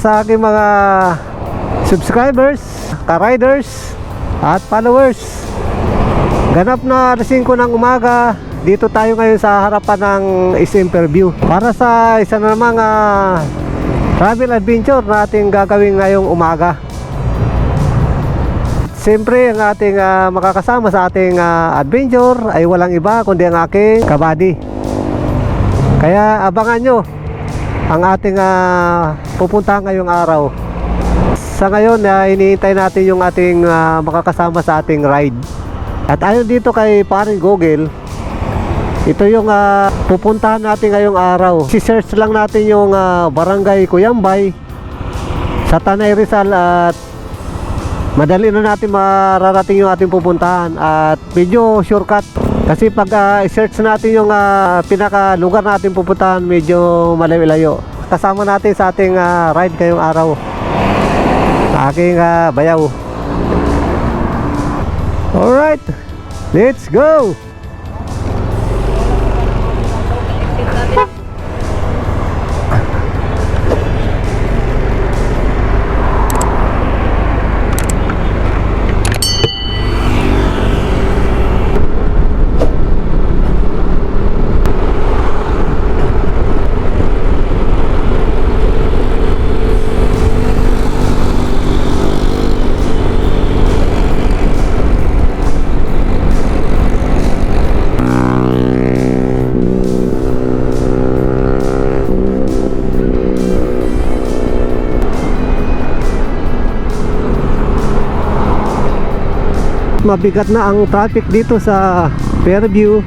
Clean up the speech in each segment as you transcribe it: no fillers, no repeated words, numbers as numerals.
sa aking mga subscribers, ka-riders at followers. Ganap na alas 5 ng umaga. Dito tayo ngayon sa harapan ng SM Fairview para sa isa na namang travel adventure na ating gagawin ngayong umaga. Siyempre ang ating makakasama sa ating adventure ay walang iba kundi ang aking kabady. Kaya abangan nyo ang ating pupuntahan ngayong araw. Sa ngayon iniintay natin yung ating makakasama sa ating ride. At ayon dito kay paring Google, ito yung pupuntahan natin ngayong araw. Si-search lang natin yung Barangay Cuyambay sa Tanay Rizal at madali na natin mararating yung ating pupuntahan. At medyo shortcut kasi pag i-search natin yung pinaka lugar natin pupuntahan, medyo malayo-layo. Kasama natin sa ating ride ngayong araw aking bayaw. Alright, let's go! Mabigat na ang traffic dito sa Fairview,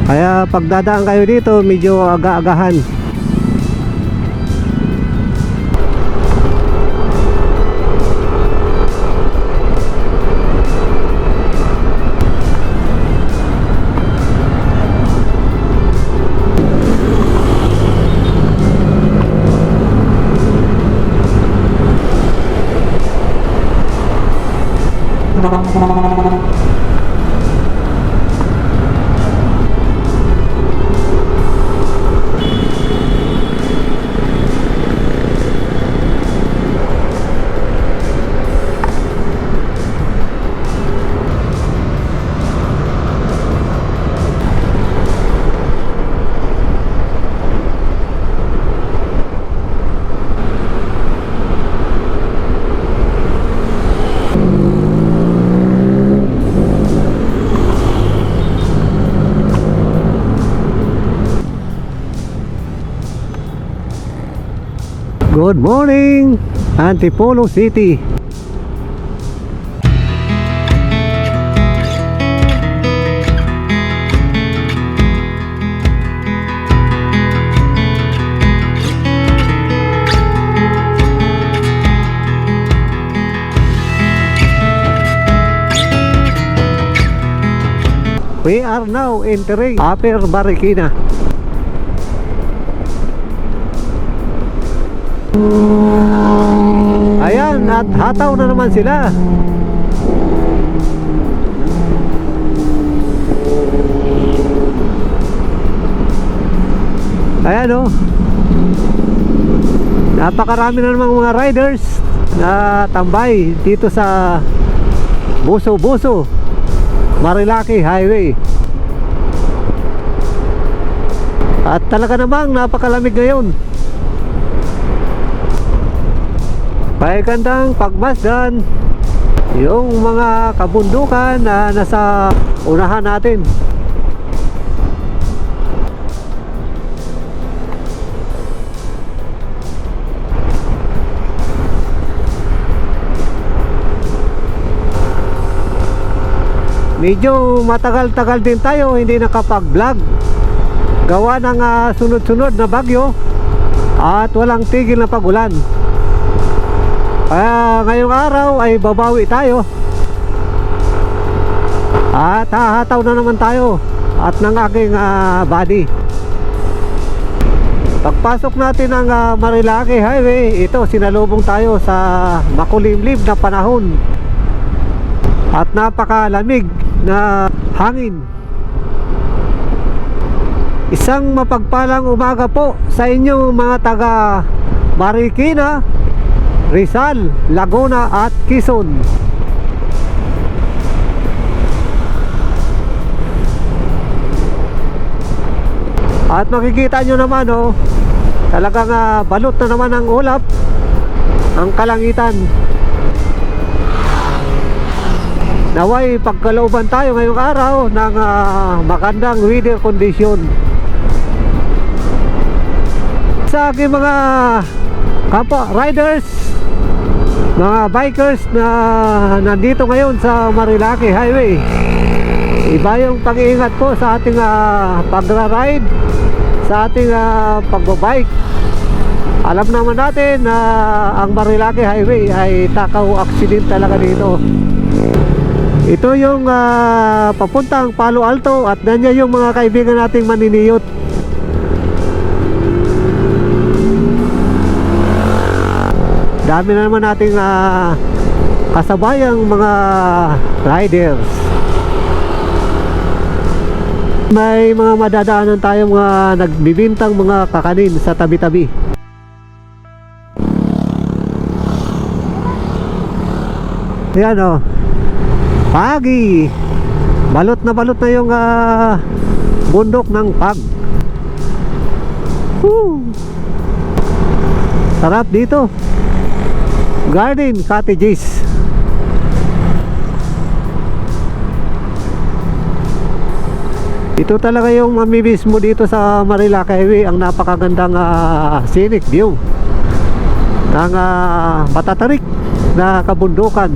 kaya pagdadaan kayo dito medyo aga-agahan. Good morning, Antipolo City. We are now entering Upper Marikina. Ayan, at hataw na naman sila. Ayan o, napakarami na namang mga riders na tambay dito sa Buso-Buso Marilaki Highway. At talaga namang napakalamig ngayon. Pagandang pagmasdan yung mga kabundukan na nasa unahan natin. Medyo matagal-tagal din tayo hindi nakapag-vlog gawa ng sunod-sunod na bagyo at walang tigil na pag-ulan. Kaya ngayong araw ay babawi tayo at hahataw na naman tayo at ng aking body. Pagpasok natin ng Marilaki Highway, ito sinalubong tayo sa makulimlim na panahon at napakalamig na hangin. Isang mapagpalang umaga po sa inyo mga taga Marikina, Rizal, Laguna at Quezon. At makikita nyo naman talagang balot na naman ng ulap ang kalangitan. Naway pagkalooban tayo ngayong araw ng magandang weather condition. Sa aking mga kapwa riders, mga bikers na nandito ngayon sa Marilaki Highway, iba yung pag-iingat po sa ating pagra-ride, sa ating pagbabike. Alam naman natin na ang Marilaki Highway ay takaw accident talaga dito. Ito yung papuntang Palo Alto at nandiyan yung mga kaibigan nating maniniyot. Dami na naman nating kasabayang mga riders. May mga madadaanan tayo mga nagbibintang mga kakanin sa tabi-tabi. Ayan Pagi. Balot na yung bundok ng Pag. Sarap dito. Garden cottages. Ito talaga yung mamimiss mo dito sa Marilaki Highway, ang napakagandang scenic view ng matatarik na kabundukan.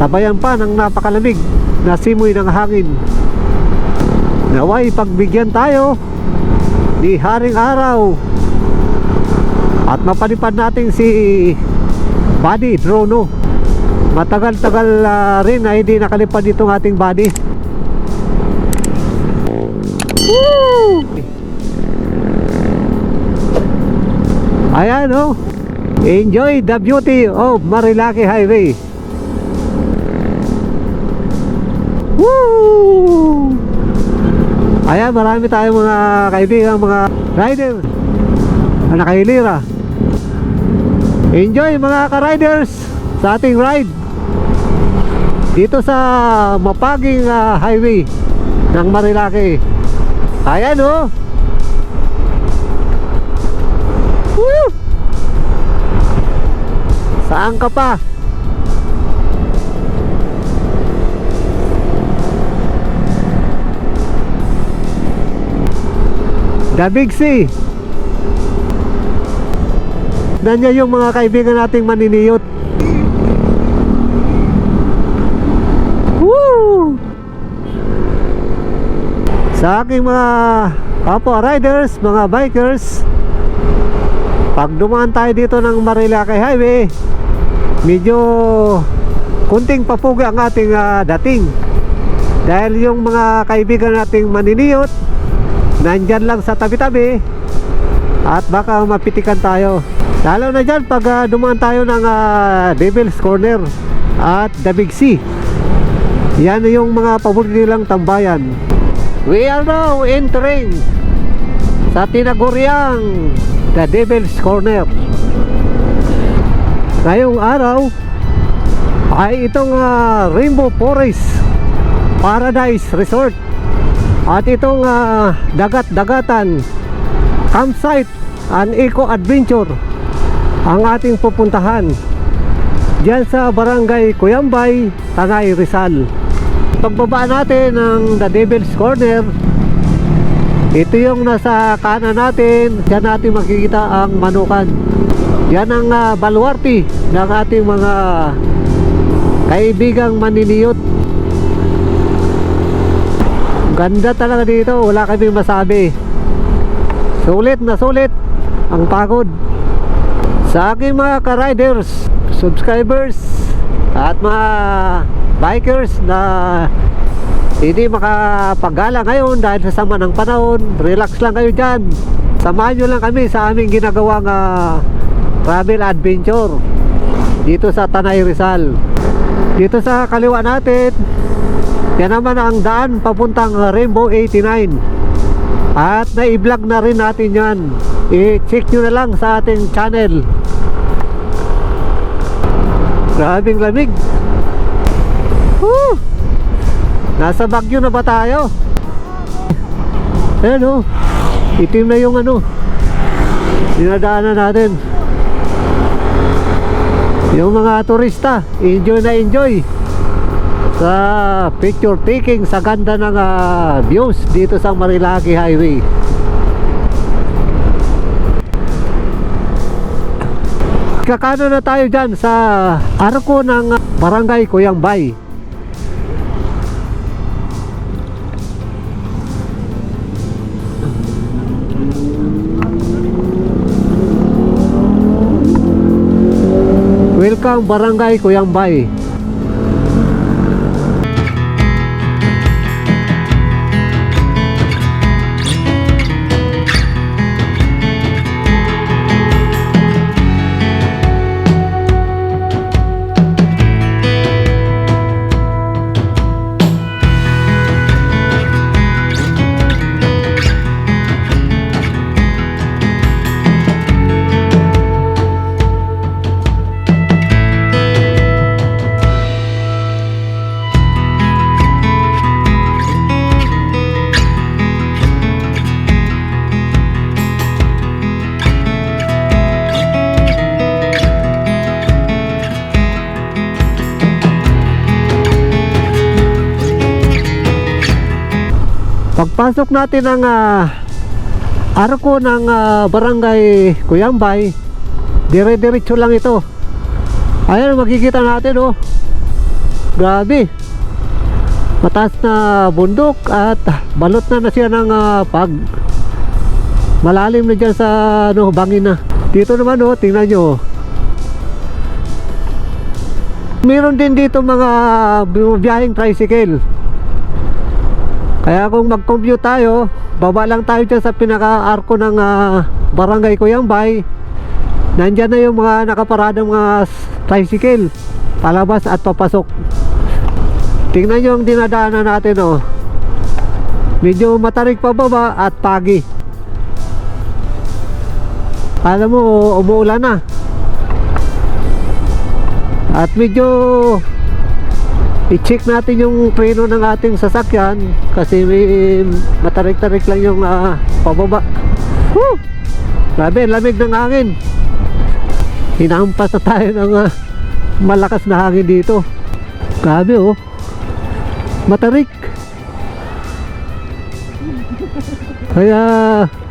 Sabayan pa ng napakalamig na simoy ng hangin. Naway pagbigyan tayo ni Haring Araw at mapalipad natin si Buddy Drono. Matagal-tagal rin na hindi nakalipad itong ating Buddy. Woo! Ayan enjoy the beauty of Marilaki Highway. Woo! Ayan, marami tayong mga kaibigan, mga rider na nakahilira. Enjoy mga ka-riders sa ating ride dito sa mapaging highway ng Marilaki. Ayan Woo! Saan ka pa? The Big C. Nandiyan yung mga kaibigan nating maniniyot. Woo! Sa aking mga kapwa riders, mga bikers, pag dumaan tayo dito ng Marilaki Highway, medyo kunting papugi ang ating dating. Dahil yung mga kaibigan nating maniniyot nandyan lang sa tabi-tabi at baka mapitikan tayo. Lalo na dyan pag dumaan tayo ng Devil's Corner at The Big C. Yan yung mga paborito nilang tambayan. We are now entering sa tinaguriang The Devil's Corner. Ngayong araw ay itong Rainbow Forest Paradise Resort at itong dagat-dagatan campsite and eco adventure ang ating pupuntahan diyan sa Barangay Cuyambay, Tanay, Rizal. Pagbaba natin ng The Devil's Corner, ito yung nasa kanan natin. Diyan natin makikita ang Manukan. Yan ang baluarte ng ating mga kaibigang maniniyot. Ganda talaga dito, wala kaming masabi. Sulit na sulit ang pagod. Sa aking mga ka-riders, subscribers at mga bikers na hindi makapagala ngayon dahil sa sama ng panahon, relax lang kayo dyan. Samahan nyo lang kami sa aming ginagawang travel adventure dito sa Tanay, Rizal. Dito sa kaliwa natin, yan naman ang daan papuntang Rainbow 89. At na-i-vlog na rin natin yan. I-check nyo na lang sa ating channel. Grabing lamig. Woo! Nasa Baguio na ba tayo? Ayan o, itim na yung ano dinadaanan natin. Yung mga turista, enjoy na enjoy sa picture taking sa ganda ng views dito sa Marilaki Highway. Kakano na tayo dyan sa arko ng Barangay Cuyambay. Welcome Barangay Cuyambay. Pagpasok natin ng arko ng Barangay Cuyambay, dire-diretso lang ito. Ayan, makikita natin oh. Grabe. Mataas na bundok at balot na siya ng pag. Malalim na dyan sa bangin na. Dito naman oh, tingnan nyo. Meron din dito mga biyaheng tricycle. Kaya kung mag-compute tayo, baba lang tayo dyan sa pinaka-arko ng Barangay Cuyambay. Nandyan na yung mga nakaparadang mga tricycle, palabas at papasok. Tingnan nyo yung dinadaanan natin oh. Medyo matarik pababa at pagi. Alam mo, umuulan na. At medyo i-check natin yung preno ng ating sasakyan kasi may matarik-tarik lang yung pababa. Woo! Grabe, lamig ng hangin. Hinampas na tayo ng malakas na hangin dito. Grabe oh, matarik. Kaya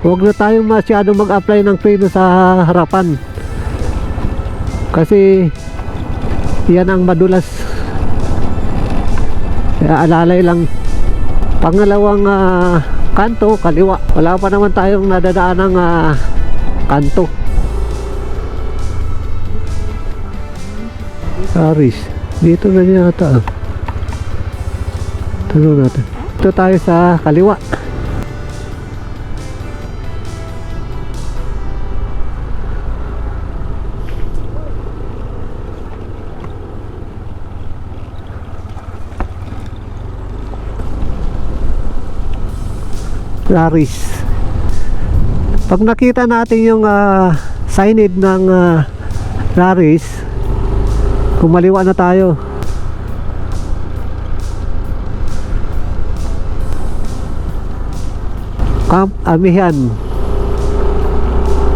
huwag na tayong masyadong mag-apply ng preno sa harapan kasi yan ang madulas. Kaya alalay lang. Pangalawang kanto, kaliwa. Wala pa naman tayong nadadaan ng kanto. Aris, dito na yata. Tanong natin. Dito tayo sa kaliwa. Laris. Pag nakita natin yung signage ng Laris, kumaliwa na tayo. Camp Amihan.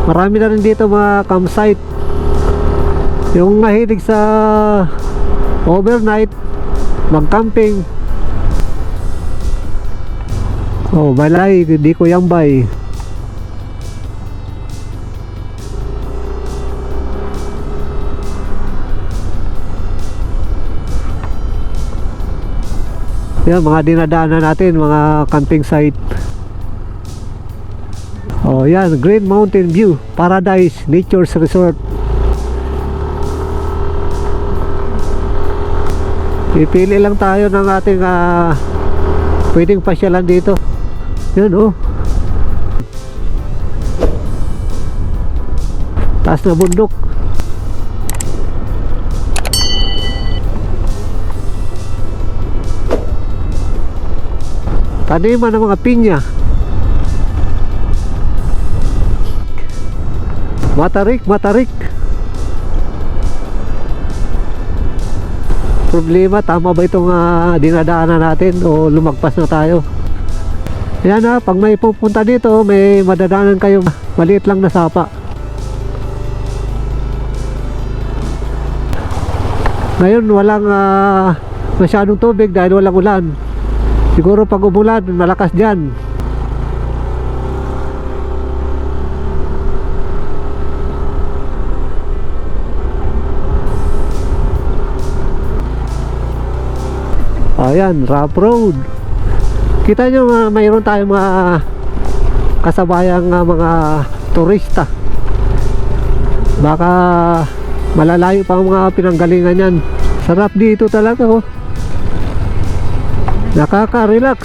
Marami na rin dito mga campsite. Yung mahilig sa overnight, mag-camping. Oh, balay, di Cuyambay. Yan, mga dinadaanan natin, mga camping site. Oh, yan, Green Mountain View, Paradise Nature's Resort. Pipili lang tayo ng ating pwedeng pasyalan dito. Yan oh. Taas na bundok. Taniman ng mga pinya. Matarik, matarik. Problema, tama ba itong dinadaanan natin o lumagpas na tayo? Yan pag may pupunta dito, may madadaanan kayong maliit lang na sapa. Ngayon walang masyadong tubig dahil walang ulan. Siguro pag umulan, malakas dyan. Ayan, rough road. Kita nyo mayroon tayong mga kasabayang mga turista. Baka malalayo pa ang mga pinanggalingan yan. Sarap dito talaga oh. Nakaka-relax.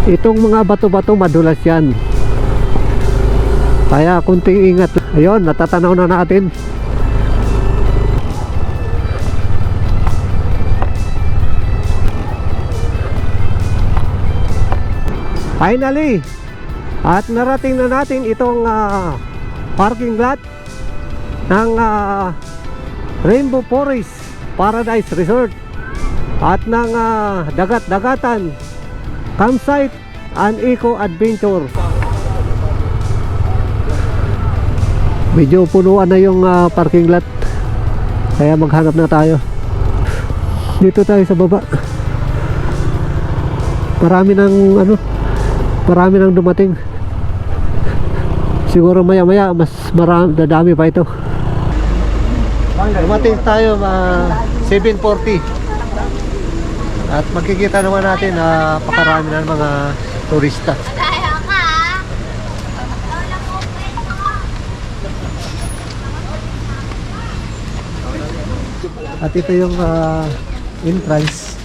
Itong mga bato-bato madulas yan. Kaya kunting ingat. Ayun, natatanaw na natin. Finally, at narating na natin itong parking lot ng Rainbow Forest Paradise Resort at ng dagat-dagatan campsite and eco adventure. Medyo punuan na yung parking lot, kaya maghanap na tayo. Dito tayo sa baba. Marami nang dumating. Siguro maya maya mas dadami pa ito. Dumating tayo 7:40 at makikita naman natin na pakarami ng mga turista. At ito yung entrance.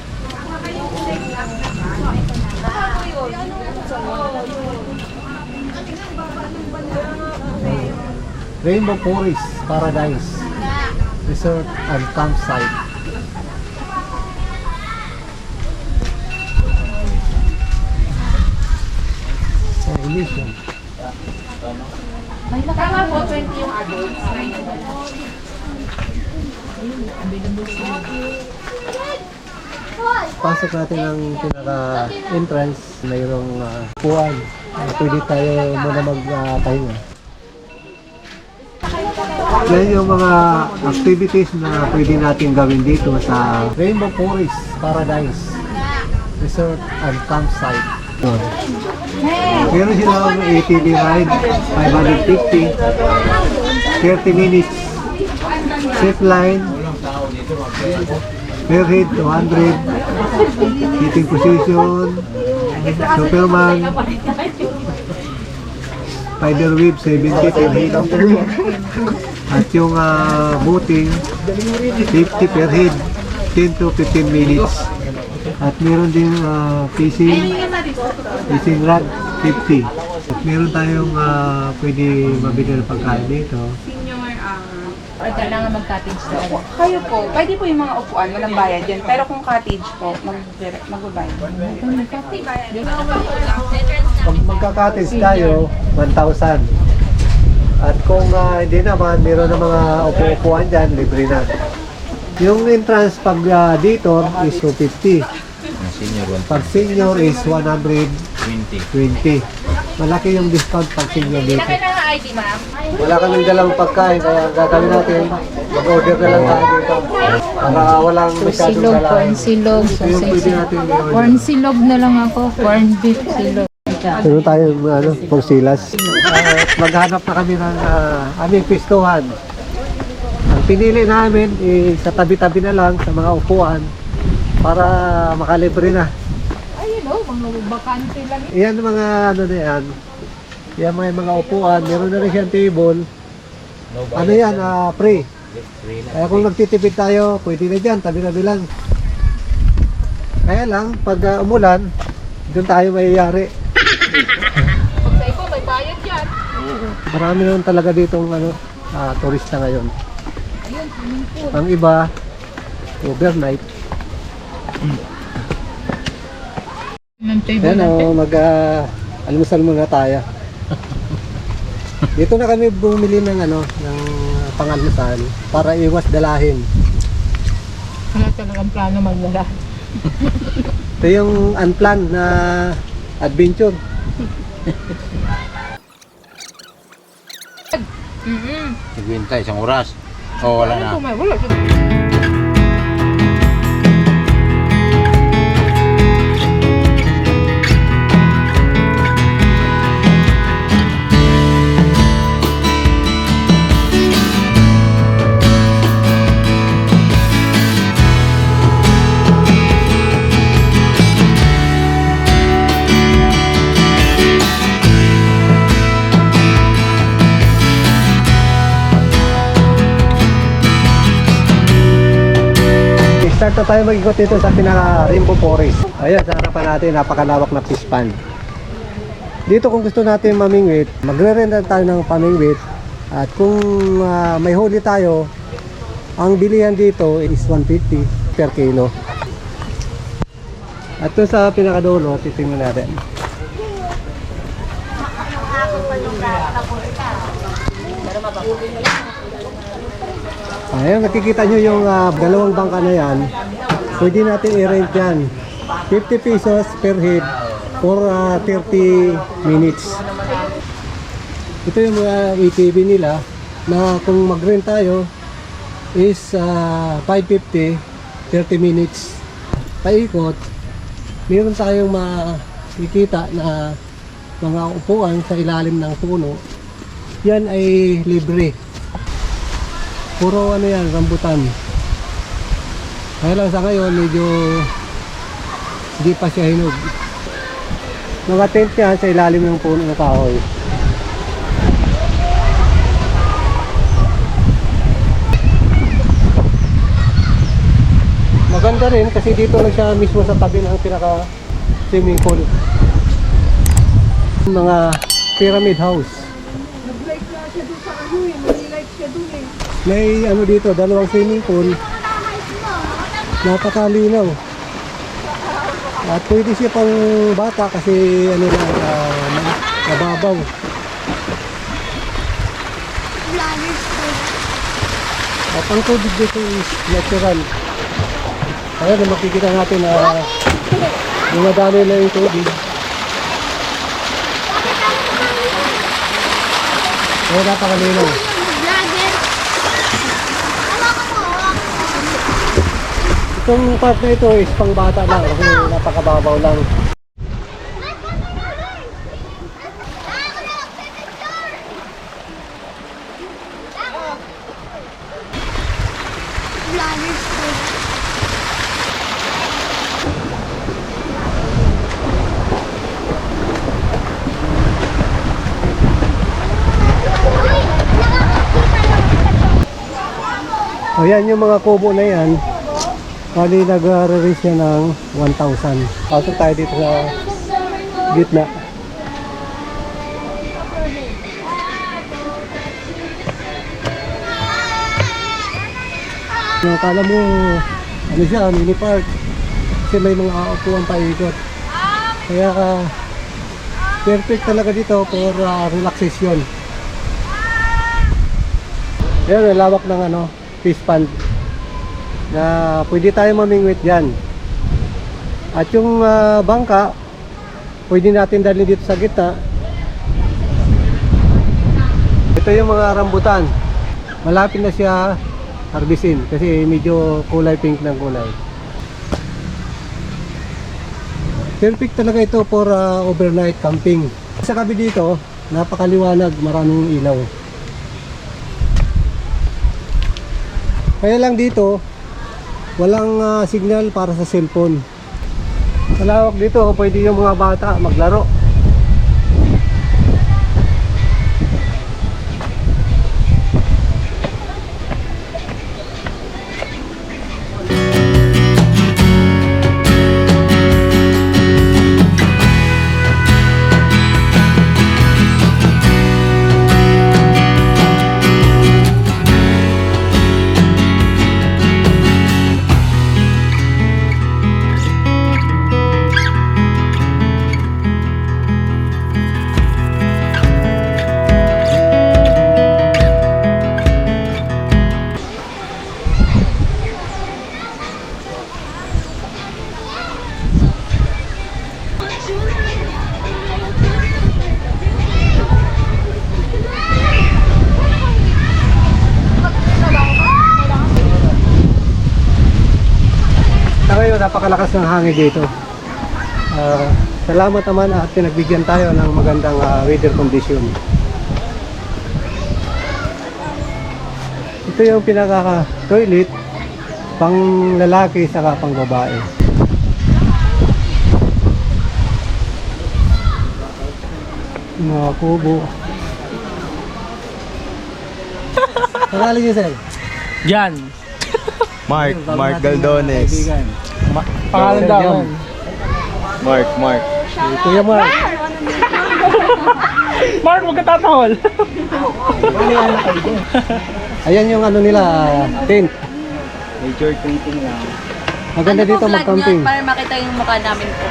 Rainbow Forest Paradise Resort and Campsite. Emission. Tama po, 20 yung adults. Pasok natin ang pinaka-entrance. Mayroong puwan. Pwede tayo muna magpahinga. Yan yung mga activities na pwede natin gawin dito sa Rainbow Forest Paradise Resort and Campsite. Meron silang ATV ride, 550, 30 minutes, zip line, per head 200, sitting position, Superman, spider web 70 per head. At yung boating 50 per head, 10 to 15 minutes. At meron din fishing rod 50. At meron tayong pwede mabili ng pagkain dito. Kailangan mag-cottage talaga. Kayo po, pwede po yung mga upuan, walang bayad yan. Pero kung cottage po, magbabayad. Pag magka-cottage tayo, 1,000. At kung hindi naman, meron ng mga upo-upuan dyan, libre na. Yung entrance pag dito is 250. Pag senior is 120. Malaki yung discount pag senior dito. Kailangan ID, ma'am? Wala kaming dalang pagkain, kaya ang gagawin natin, mag-order na lang tayo dito. Para walang masyadong Silog, dalang. corn silog, Ito yung pwede natin i-order. corn silog na lang ako, corn beef silog. Meron tayong pagsilas. Maghanap na kami ng aming pistuhan. Ang pinili namin sa tabi-tabi na lang sa mga upuan para makalibre na. Ayun o, mga bakante lang. Yan mga na yan. Yan mga upuan. Meron na rin siyang table. Ano yan? Free. Kaya kung nagtitipid tayo, pwede na dyan. Tabi-tabi lang. Kaya lang, pag umulan, doon tayo mayayari. Pag sa iba, may bayad yan. Marami naman talaga ditong turista ngayon. Ang iba, overnight. Yan o, mag-almusal muna tayo. Dito na kami bumili ng ng pangalmusal para iwas dalahin. Wala talagang plano magdala. Ito yung unplanned na adventure. Nagbintay, isang oras. O, wala na. Wala. Start na tayo mag-ikot dito sa pinaka Rainbow Forest. Ayan, sa harapan natin, napakalawak na fish pond. Dito kung gusto natin mamingwit, magre-rent tayo ng pamingwit. At kung may huli tayo, ang bilihan dito is 150 per kilo. At doon sa pinakadulo, titingnan natin. Ayan, nakikita nyo yung dalawang bangka na yan. Pwede natin i-rent yan. 50 pesos per head for 30 minutes. Ito yung mga ATV nila na kung mag-rent tayo is 550, 30 minutes. Paikot, meron tayong makikita na mga upuan sa ilalim ng puno. Yan ay libre. Puro yan, rambutan. Kaya lang sa ngayon, medyo hindi pa siya hinog. Mga tent yan sa ilalim ng puno ng kahoy. Maganda rin kasi dito lang siya mismo sa tabi ng pinaka swimming pool. Mga pyramid house. Nag-like na siya doon sa may like siya doon May dito, dalawang swimming pool. Napakalinaw. At pwede siya pang bata kasi mababaw. At ang tubig dito is natural. Kaya na makikita natin na dumadami na yung tubig. Kaya napakalinaw. Itong part na ito is pang bata lang kasi napakababaw lang. O yan yung mga kubo na yan. Bali nag-release siya ng 1,000. Pasok tayo dito sa gitna. Kala mo siya, mini park. Kasi may mga upuan pa ikot. Kaya perfect talaga dito for relaxation. Ayan, lawak ng fish pond na pwede tayo mamingwit dyan. At yung bangka pwede natin dalhin dito sa gitna. Ito yung mga rambutan, malapit na siya harbisin kasi medyo kulay pink ng kulay. Perfect talaga ito for overnight camping. Sa kabi dito napakaliwanag, maraming ilaw. Kaya lang dito walang signal para sa cellphone. Malawak dito, pwede yung mga bata maglaro. napakalakas ng hangin dito. Salamat naman at pinagbigyan tayo ng magandang weather condition. Ito yung pinaka-toilet pang lalaki saka pang babae. Mga kubo. Pangalan niyo, sir? Jan. Mark Galdones. Pangalan daw. Si Kuya Mark. Mark, huwag ka tatahol. Ayan yung ano nila, tent. Major painting lang. Maganda dito mag-camping. Para makita yung mukha namin po.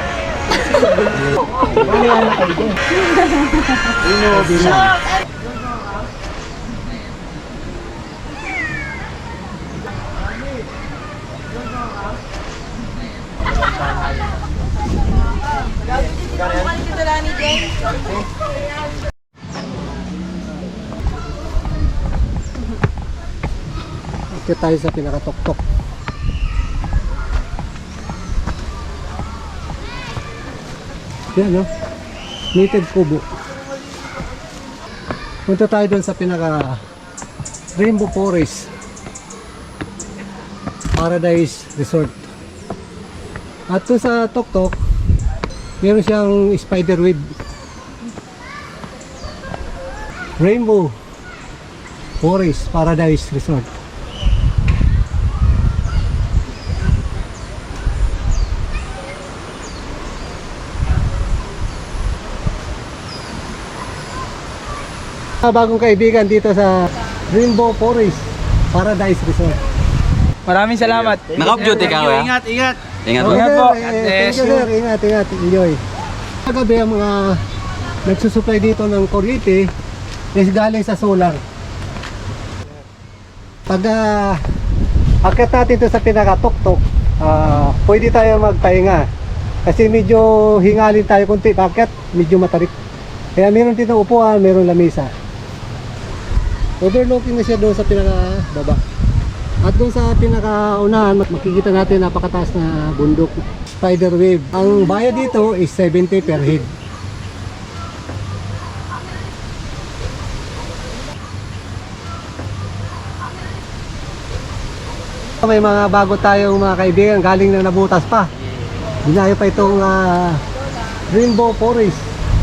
Ikot tayo sa pinakatok-tok. Yan, no? Native kubo. Punta tayo doon sa pinaka Rainbow Forest Paradise Resort. At doon sa tok-tok, meron siyang spider web. Rainbow Forest Paradise Resort. Bagong kaibigan dito sa Rainbow Forest Paradise Resort. Maraming salamat. Naka-duty ka, kuya? Ingat, ingat. Ingat Okay, po. Ingat sir. po. Thank you, sir. Ingat, ingat. Enjoy. Kagabi ang mga nagsusupply dito ng kuryente is galing sa solar. Pag akit natin ito sa pinakatok-tok, pwede tayo magpahinga. Kasi medyo hingalin tayo kunti. Bakit? Medyo matarik. Kaya meron dito upuan, meron lamesa. Overlooking na siya doon sa pinakababa. At doon sa pinakaunahan, makikita natin napakataas na bundok. Spider web. Ang bayad dito is 70 per head. May mga bago tayong mga kaibigan galing na nabutas pa. Dinayo pa itong Rainbow Forest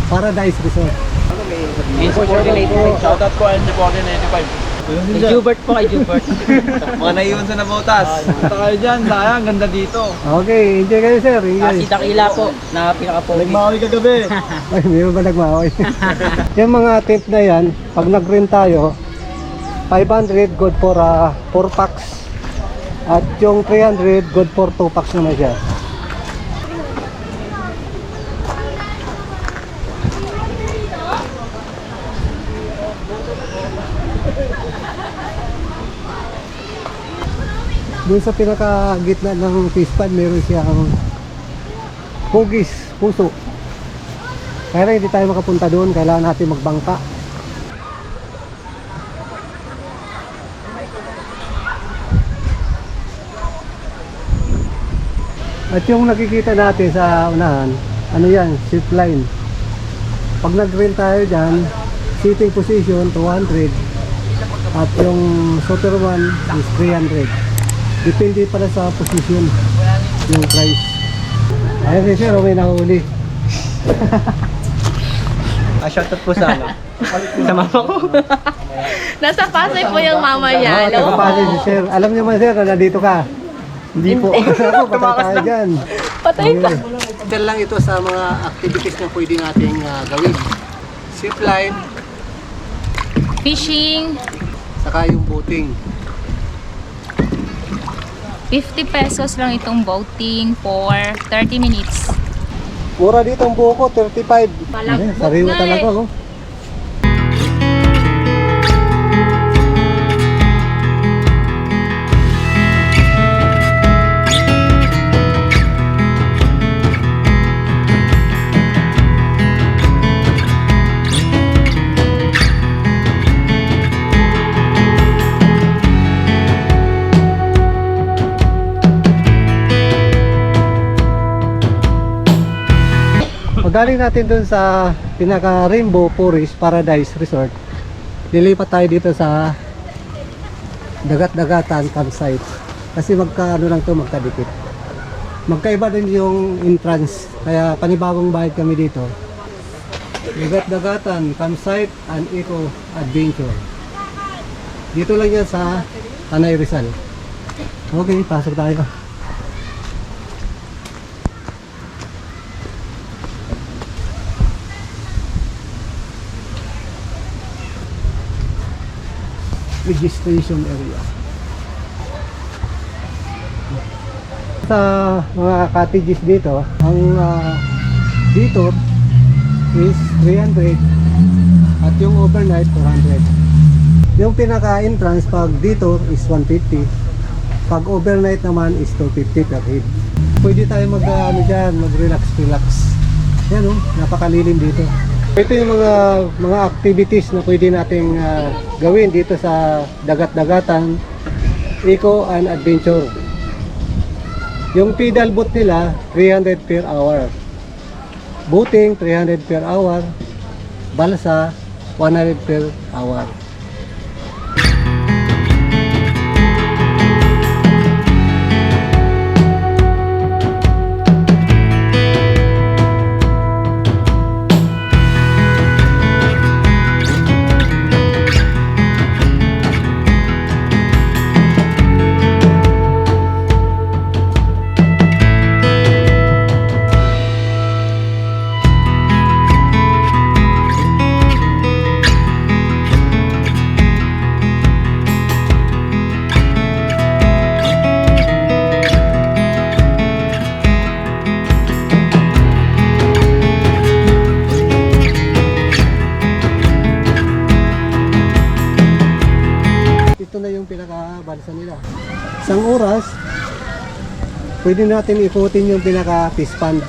Paradise Resort. Shoutout ko, NG4095. Jubert po kay Jubert. Mga naiwan sa nabotas. Punta kayo dyan, sayang, ganda dito. Okay, enjoy kayo sir. Enjoy. Si Dakila po, na pinaka-pogi. Nagmawi kagabi. Ay, mayroon ba nagmahoy? Yung mga tent na yan, pag nag-rent tayo, 500 good for 4 packs. At yung 300 good for 2 packs naman siya. Doon sa pinaka-gitna ng fish pond, meron siyang hugis, puso. Kaya hindi tayo makapunta doon, kailangan natin magbangka. At yung nakikita natin sa unahan, ano yan, zip line. Pag nag-rent tayo dyan, sitting position 200 at yung shooter one is 300. Depende pala sa position yung price. Ayun si Sir, may nahuli. Shoutout po sa ano. Sa mama ko. Nasa Pasay po yung mama niya. Hello Tagapasok si po. Sir. Alam niyo man Sir na nandito ka? Hindi po. Ako, patay tayo dyan. Patay ka. Dyan lang ito sa mga activities na pwede nating gawin. Zipline, Fishing, saka yung boating. 50 pesos lang itong boating for 30 minutes. Mura dito ang buko, 35. Palagbog Sariwa na talaga, eh. oh. Paggaling natin dun sa pinaka Rainbow Forest Paradise Resort, lilipat tayo dito sa dagat-dagatan campsite. Kasi magkaano lang to, magkadikit. Magkaiba din yung entrance, kaya panibagong bayad kami dito. Dagat-dagatan campsite and eco adventure. Dito lang yan sa Tanay Rizal. Okay, pasok tayo. Registration area. Sa mga cottages dito, ang dito is 300 at yung overnight 400. Yung pinaka-entrance pag dito is 150. Pag overnight naman is 250 per head. Pwede tayo mag-relax. Yan oh, napakalilim dito. Ito yung mga activities na pwede nating gawin dito sa dagat-dagatan eco and adventure. Yung pedal boat nila 300 per hour, boating 300 per hour, balsa 100 per hour. Ito na yung pinaka-balsa nila. Isang oras, pwede natin ikutin yung pinaka-fish pond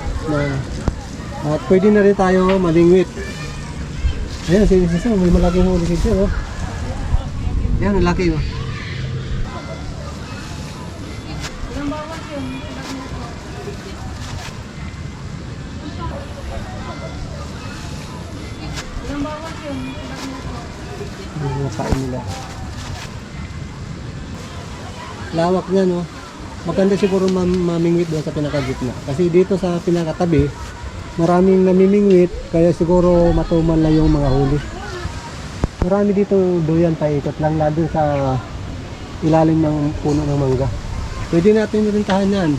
at pwede na rin tayo malingwit. Ayan, sinisisa, may malaking huli dito, oh. Ayan, ang laki, oh. Ang kain nila. Lawak niya, no? Maganda siguro mamingwit doon sa pinakagitna. Kasi dito sa pinakatabi, maraming namimingwit, kaya siguro matuman lang yung mga huli. Marami dito duyan paikot lang lalo sa ilalim ng puno ng mangga. Pwede natin rintahan yan.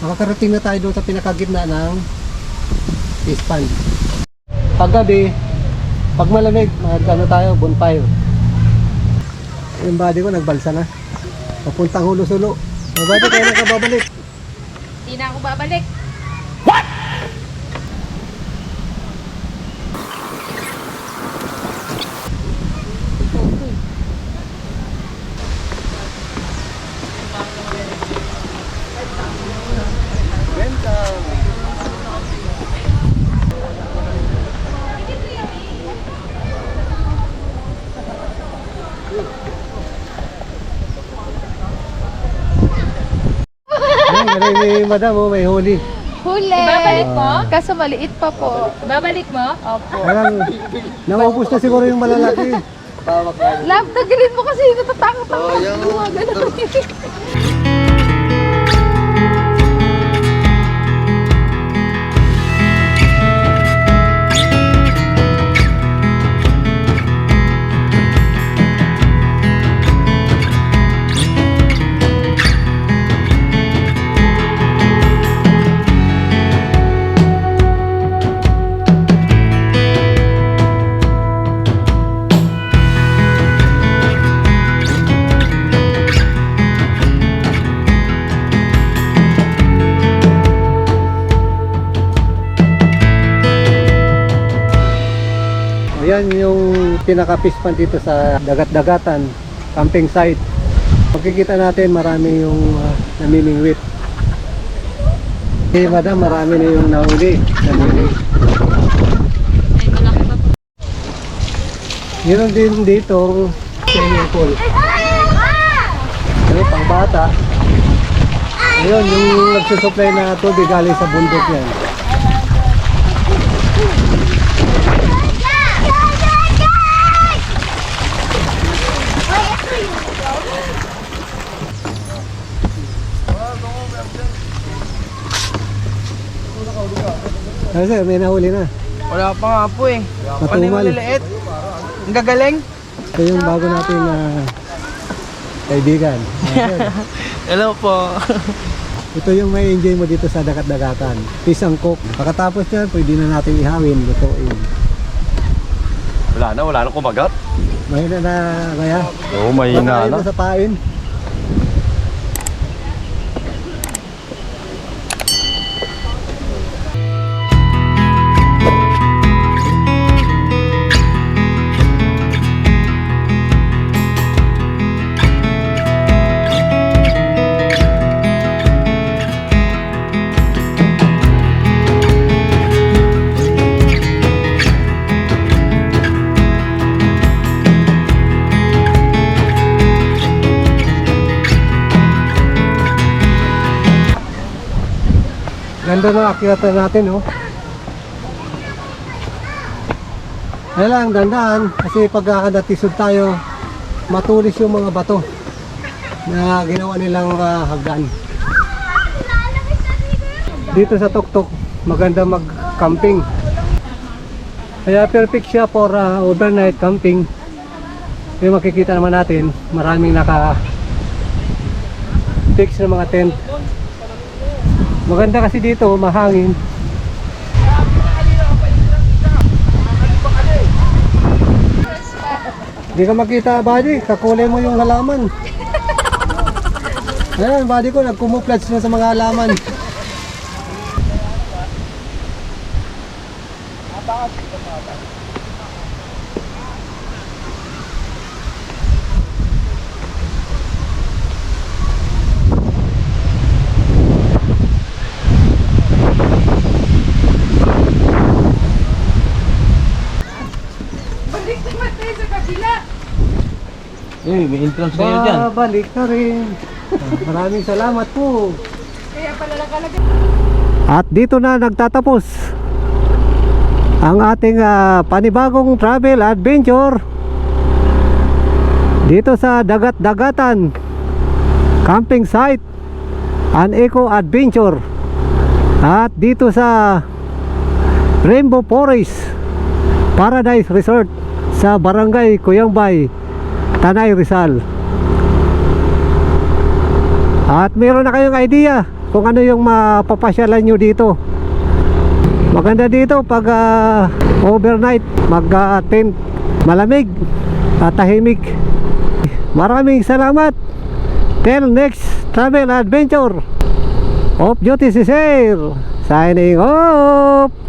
Makakarating na tayo doon sa pinakagitna ng fish pond. Paggabi, pag malamig, magkano tayo, bonfire. Yung body ko nagbalsa na. Papuntang Hulo-Sulo. Yung body kaya nakababalik. Hindi na ako babalik. May madam, oh, may huli. Huli! Babalik mo? Kaso maliit pa po. Babalik mo? Opo. Parang naubos na siguro yung malalaki. Love, tagilin mo kasi natatakot ako. Mga ganun. Ayan yung pinaka-fish pond dito sa dagat-dagatan camping site. Makikita natin marami yung namimingwit. Okay, madam, marami na yung nahuli. Meron din dito swimming pool. Ano, pang bata. Ayun, yung nagsusupply na tubig galing sa bundok yan. Ano sir, may nahuli na. Wala pa nga po eh. Paano yung Matumal. maliliit? Ang gagaling. Ito yung bago natin na kaibigan. Ayan. Hello po. Ito yung may enjoy mo dito sa dagat-dagatan. Fish and cook. Pagkatapos yan, pwede na natin ihawin, lutuin. Wala na kumagat. Mahina na kaya. Oo, mahina Pagkain mo sa pain. Ganda na akyatan natin, oh. Kaya lang, dandan kasi pag natisod tayo, matulis yung mga bato na ginawa nilang hagdan. Dito sa Tuktok, maganda mag-camping. Kaya perfect siya for overnight camping. Yung makikita naman natin, maraming naka-fix na mga tent. Maganda kasi dito, mahangin. Hindi ka makita, buddy. Kakulay mo yung halaman. Ayan, buddy ko, nagkumuflats na sa mga halaman. Balik naman tayo sa kabila. Eh, may entrance kayo dyan. Babalik na rin. Maraming salamat po. Kaya pala nakalagay. At dito na nagtatapos ang ating panibagong travel adventure dito sa dagat-dagatan camping site and eco adventure, at dito sa Rainbow Forest Paradise Resort sa Barangay Cuyambay, Tanay, Rizal. At meron na kayong idea kung ano yung mapapasyalan nyo dito. Maganda dito pag overnight mag-tent, malamig at tahimik. Maraming salamat. Till next travel adventure. Off duty si Sir. Signing off.